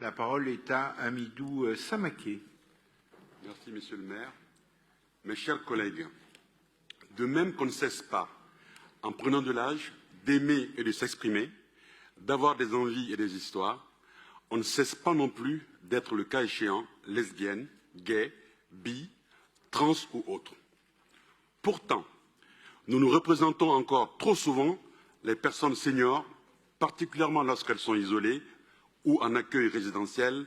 La parole est à Hamidou Samaké. Merci, Monsieur le maire. Mes chers collègues, de même qu'on ne cesse pas, en prenant de l'âge, d'aimer et de s'exprimer, d'avoir des envies et des histoires, on ne cesse pas non plus d'être, le cas échéant, lesbienne, gay, bi, trans ou autre. Pourtant, nous nous représentons encore trop souvent les personnes seniors, particulièrement lorsqu'elles sont isolées ou en accueil résidentiel,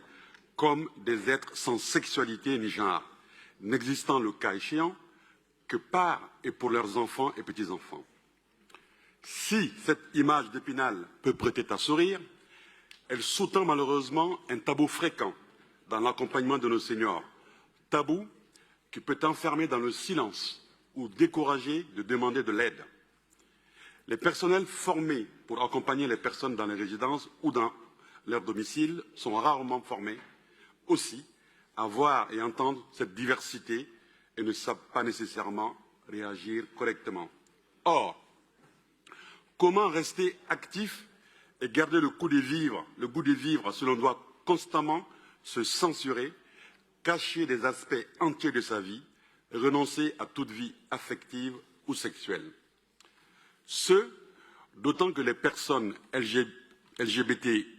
comme des êtres sans sexualité ni genre, n'existant le cas échéant que par et pour leurs enfants et petits-enfants. Si cette image d'Épinal peut prêter à sourire, elle sous-tend malheureusement un tabou fréquent dans l'accompagnement de nos seniors, tabou qui peut enfermer dans le silence ou décourager de demander de l'aide. Les personnels formés pour accompagner les personnes dans les résidences ou dans leur domicile sont rarement formés aussi à voir et entendre cette diversité et ne savent pas nécessairement réagir correctement. Or, comment rester actif et garder le goût de vivre si l'on doit constamment se censurer, cacher des aspects entiers de sa vie, renoncer à toute vie affective ou sexuelle? D'autant que les personnes LGBTI+,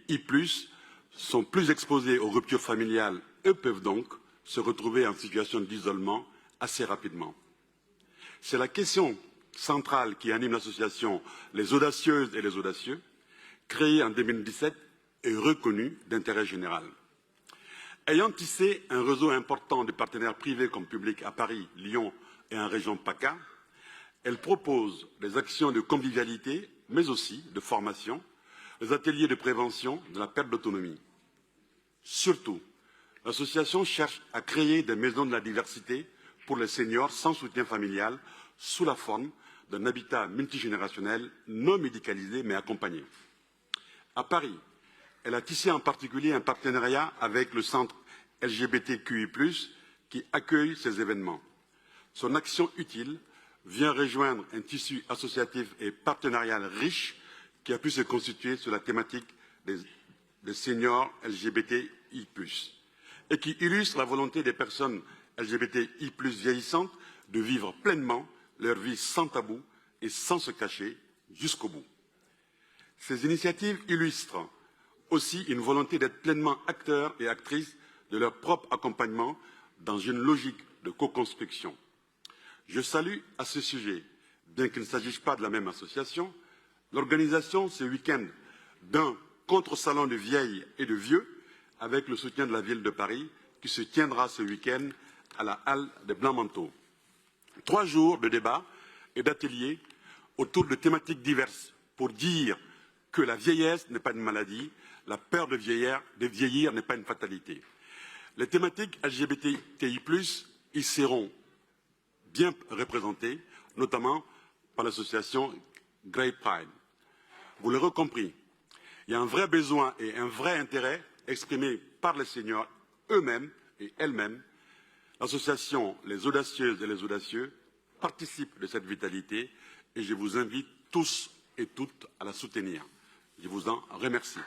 sont plus exposées aux ruptures familiales et peuvent donc se retrouver en situation d'isolement assez rapidement. C'est la question centrale qui anime l'association Les Audacieuses et les Audacieux, créée en 2017 et reconnue d'intérêt général. Ayant tissé un réseau important de partenaires privés comme publics à Paris, Lyon et en région PACA, elle propose des actions de convivialité, mais aussi de formation, des ateliers de prévention de la perte d'autonomie. Surtout, l'association cherche à créer des maisons de la diversité pour les seniors sans soutien familial sous la forme d'un habitat multigénérationnel non médicalisé mais accompagné. À Paris, elle a tissé en particulier un partenariat avec le centre LGBTQI+, qui accueille ces événements. Son action utile vient rejoindre un tissu associatif et partenarial riche qui a pu se constituer sur la thématique des seniors LGBTI+, et qui illustre la volonté des personnes LGBTI+, vieillissantes de vivre pleinement leur vie sans tabou et sans se cacher jusqu'au bout. Ces initiatives illustrent aussi une volonté d'être pleinement acteurs et actrices de leur propre accompagnement dans une logique de co-construction. Je salue à ce sujet, bien qu'il ne s'agisse pas de la même association, l'organisation ce week-end d'un contre-salon de vieilles et de vieux avec le soutien de la ville de Paris qui se tiendra ce week-end à la Halle des Blancs-Manteaux. 3 jours de débats et d'ateliers autour de thématiques diverses pour dire que la vieillesse n'est pas une maladie, la peur de vieillir n'est pas une fatalité. Les thématiques LGBTI+, y seront bien représentées, notamment par l'association Grey Pride. Vous l'aurez compris, il y a un vrai besoin et un vrai intérêt exprimé par les seniors eux-mêmes et elles-mêmes. L'association Les Audacieuses et les Audacieux participe de cette vitalité et je vous invite tous et toutes à la soutenir. Je vous en remercie.